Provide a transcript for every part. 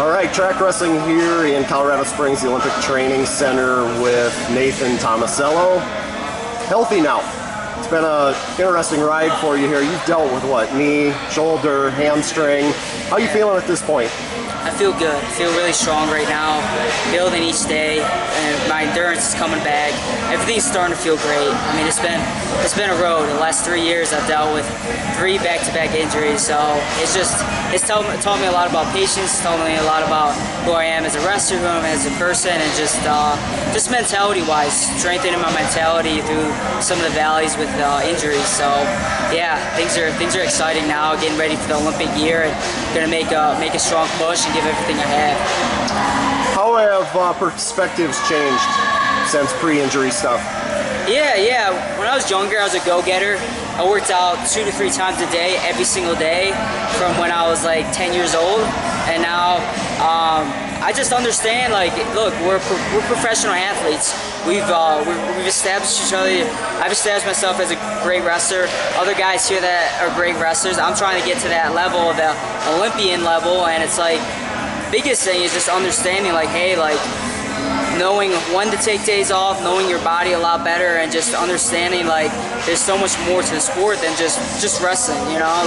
All right, track wrestling here in Colorado Springs, the Olympic Training Center with Nathan Tomasello. Healthy now. It's been an interesting ride for you here. You've dealt with what? Knee, shoulder, hamstring. How are you feeling at this point? I feel good. I feel really strong right now. Building each day, and my endurance is coming back. Everything's starting to feel great. I mean, it's been a road. The last 3 years, I've dealt with 3 back-to-back injuries. So it's taught me a lot about patience. Taught me a lot about who I am as a wrestler, who I am as a person, and just mentality-wise, strengthening my mentality through some of the valleys with injuries. So yeah, things are exciting now. Getting ready for the Olympic year, and gonna make a strong push and give everything I have. How have perspectives changed since pre-injury stuff? Yeah. When I was younger, I was a go-getter. I worked out 2 to 3 times a day, every single day, from when I was like 10 years old. And now I just understand, like, look, we're professional athletes. We've established each other. I've established myself as a great wrestler. Other guys here that are great wrestlers. I'm trying to get to that level, the Olympian level, and it's like, biggest thing is just understanding, like, hey, like, knowing when to take days off, knowing your body a lot better, and just understanding, like, there's so much more to the sport than just wrestling, you know?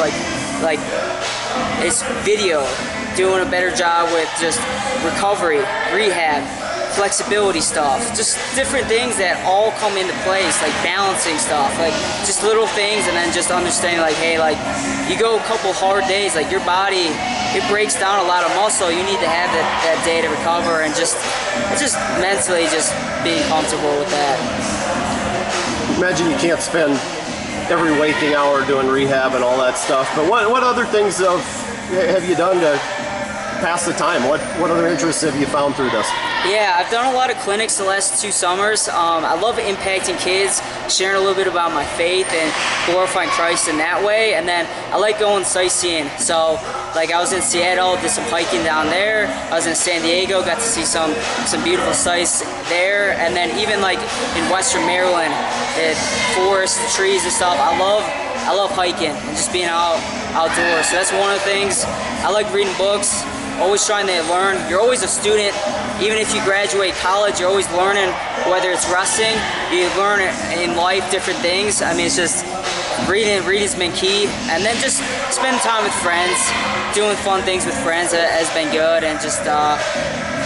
Like it's video, doing a better job with just recovery, rehab, flexibility stuff, just different things that all come into place, like balancing stuff, like just little things, and then just understanding, like, hey, like, you go a couple hard days, like, your body, it breaks down a lot of muscle. You need to have that day to recover, and just mentally just being comfortable with that. Imagine you can't spend every waking hour doing rehab and all that stuff, but what other things have you done to pass the time? What other interests have you found through this? Yeah, I've done a lot of clinics the last 2 summers. I love impacting kids, sharing a little bit about my faith and glorifying Christ in that way. And then I like going sightseeing. So, like, I was in Seattle, did some hiking down there. I was in San Diego, got to see some beautiful sights there. And then even like in Western Maryland, forests, trees and stuff. I love hiking and just being outdoors. So that's one of the things. I like reading books. Always trying to learn. You're always a student. Even if you graduate college, you're always learning, whether it's wrestling, you learn in life different things. I mean, it's just reading's been key. And then just spending time with friends, doing fun things with friends has been good. And just,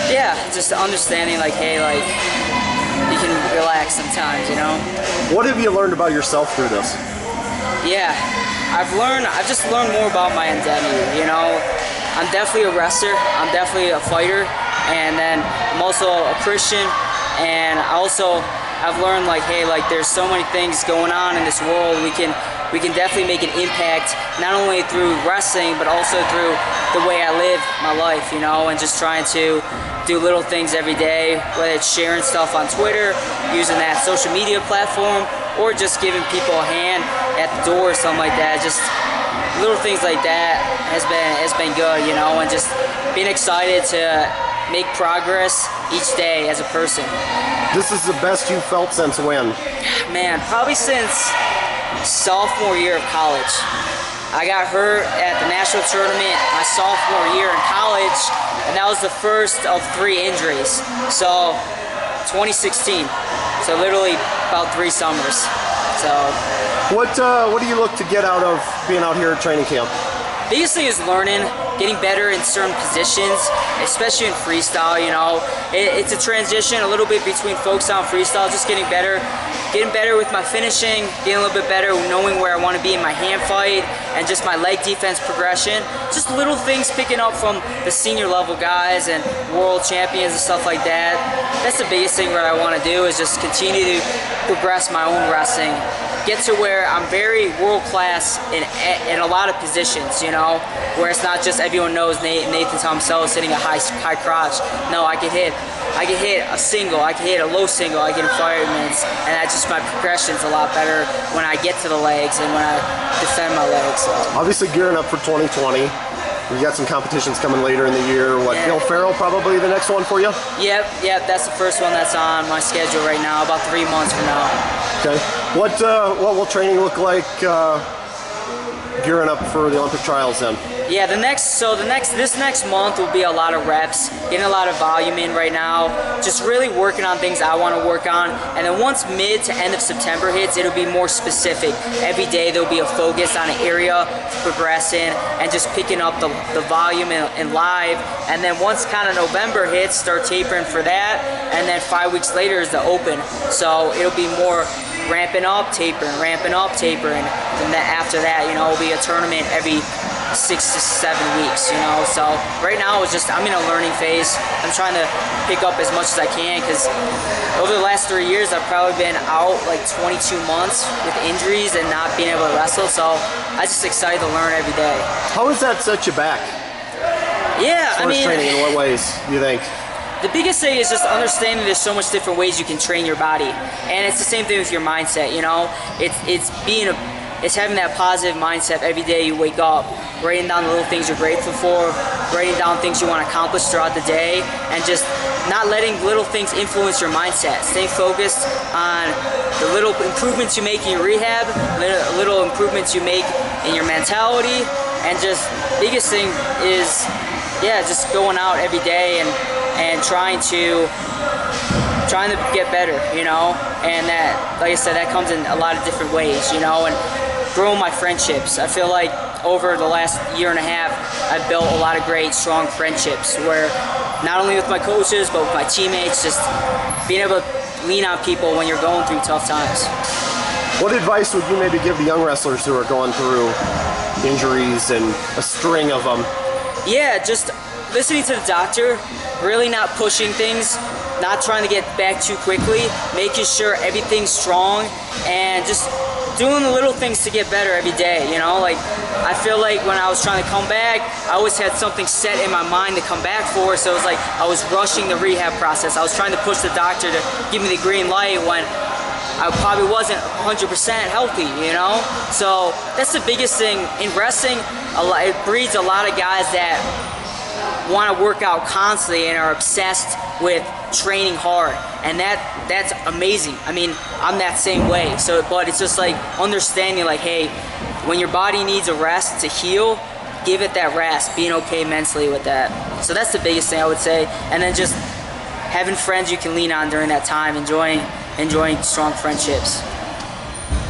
yeah, just understanding, like, hey, like, you can relax sometimes, you know? What have you learned about yourself through this? Yeah, I've just learned more about my identity, you know? I'm definitely a wrestler, I'm definitely a fighter, and then I'm also a Christian, and I've learned, like, hey, like, there's so many things going on in this world. We can definitely make an impact, not only through wrestling, but also through the way I live my life, you know, and just trying to do little things every day, whether it's sharing stuff on Twitter, using that social media platform, or just giving people a hand at the door or something like that. Just little things like that has been good, you know, and just being excited to make progress each day as a person. This is the best you've felt since when? Man, probably since sophomore year of college. I got hurt at the national tournament my sophomore year in college, and that was the first of 3 injuries. So 2016. So literally about 3 summers. So what do you look to get out of being out here at training camp? Biggest thing is learning, getting better in certain positions, especially in freestyle, you know. It's a transition a little bit between folk style and freestyle, just getting better with my finishing, getting a little bit better, knowing where I want to be in my hand fight, and just my leg defense progression. Just little things picking up from the senior level guys and world champions and stuff like that. That's the biggest thing that I want to do, is just continue to progress my own wrestling. Get to where I'm very world class in a lot of positions, you know, where it's not just everyone knows Nathan Tomasello sitting a high crotch. No, I can hit a single, I can hit a low single, I can fireman's, and that's just my progression's a lot better when I get to the legs and when I defend my legs. So. Obviously gearing up for 2020. We got some competitions coming later in the year. What, yeah. Bill Farrell probably the next one for you? Yep, that's the first one that's on my schedule right now, about 3 months from now. Okay. What will training look like gearing up for the Olympic trials then? Yeah, this next month will be a lot of reps, getting a lot of volume in right now, just really working on things I want to work on. And then once mid to end of September hits, it'll be more specific. Every day there'll be a focus on an area, progressing, and just picking up the volume in live. And then once kind of November hits, start tapering for that. And then 5 weeks later is the Open. So it'll be more ramping up, tapering, ramping up, tapering. And then after that, you know, it'll be a tournament every 6 to 7 weeks, you know. So right now I'm in a learning phase. I'm trying to pick up as much as I can, because over the last 3 years I've probably been out like 22 months with injuries and not being able to wrestle. So I'm just excited to learn every day. How does that set you back? Yeah, I mean, training, in what ways do you think? The biggest thing is just understanding there's so much different ways you can train your body, and it's the same thing with your mindset. You know, it's having that positive mindset every day you wake up, writing down the little things you're grateful for, writing down things you want to accomplish throughout the day, and just not letting little things influence your mindset. Staying focused on the little improvements you make in your rehab, little improvements you make in your mentality, and just biggest thing is, yeah, just going out every day and trying to get better, you know. And that, like I said, that comes in a lot of different ways, you know. And growing my friendships. I feel like over the last year and a half, I've built a lot of great, strong friendships where not only with my coaches, but with my teammates, just being able to lean on people when you're going through tough times. What advice would you maybe give the young wrestlers who are going through injuries and a string of them? Yeah, just listening to the doctor, really not pushing things, not trying to get back too quickly, making sure everything's strong, and just doing the little things to get better every day, you know. Like, I feel like when I was trying to come back, I always had something set in my mind to come back for, so it was like I was rushing the rehab process. I was trying to push the doctor to give me the green light when I probably wasn't 100% healthy, you know. So that's the biggest thing in wrestling. It breeds a lot of guys that want to work out constantly and are obsessed with training hard, and that's amazing. I mean, I'm that same way. So, but it's just like understanding, like, hey, when your body needs a rest to heal, give it that rest, being okay mentally with that. So that's the biggest thing I would say. And then just having friends you can lean on during that time, enjoying strong friendships.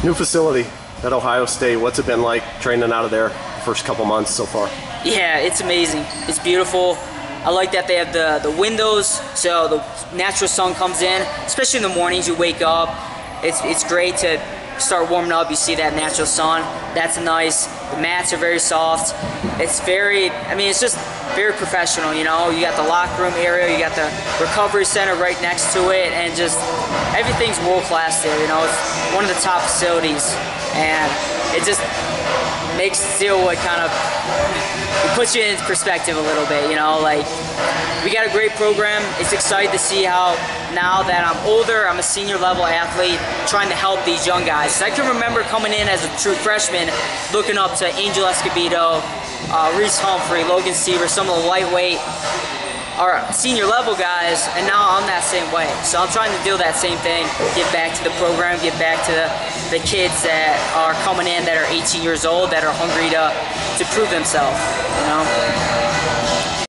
New facility at Ohio State, what's it been like training out of there the first couple months so far? Yeah, it's amazing. It's beautiful. I like that they have the windows, so the natural sun comes in, especially in the mornings you wake up. It's great to start warming up. You see that natural sun. That's nice. The mats are very soft. It's just very professional, you know. You got the locker room area, you got the recovery center right next to it, and just everything's world class there, you know. It's one of the top facilities, and it just makes Steelwood kind of, it puts you in perspective a little bit, you know. Like, we got a great program. It's exciting to see how now that I'm older, I'm a senior level athlete, trying to help these young guys. I can remember coming in as a true freshman, looking up to Angel Escobedo, Reese Humphrey, Logan Seaver, some of the lightweight or senior level guys, and now I'm that same way. So I'm trying to do that same thing, get back to the program, get back to the kids that are coming in that are 18 years old, that are hungry to prove themselves, you know.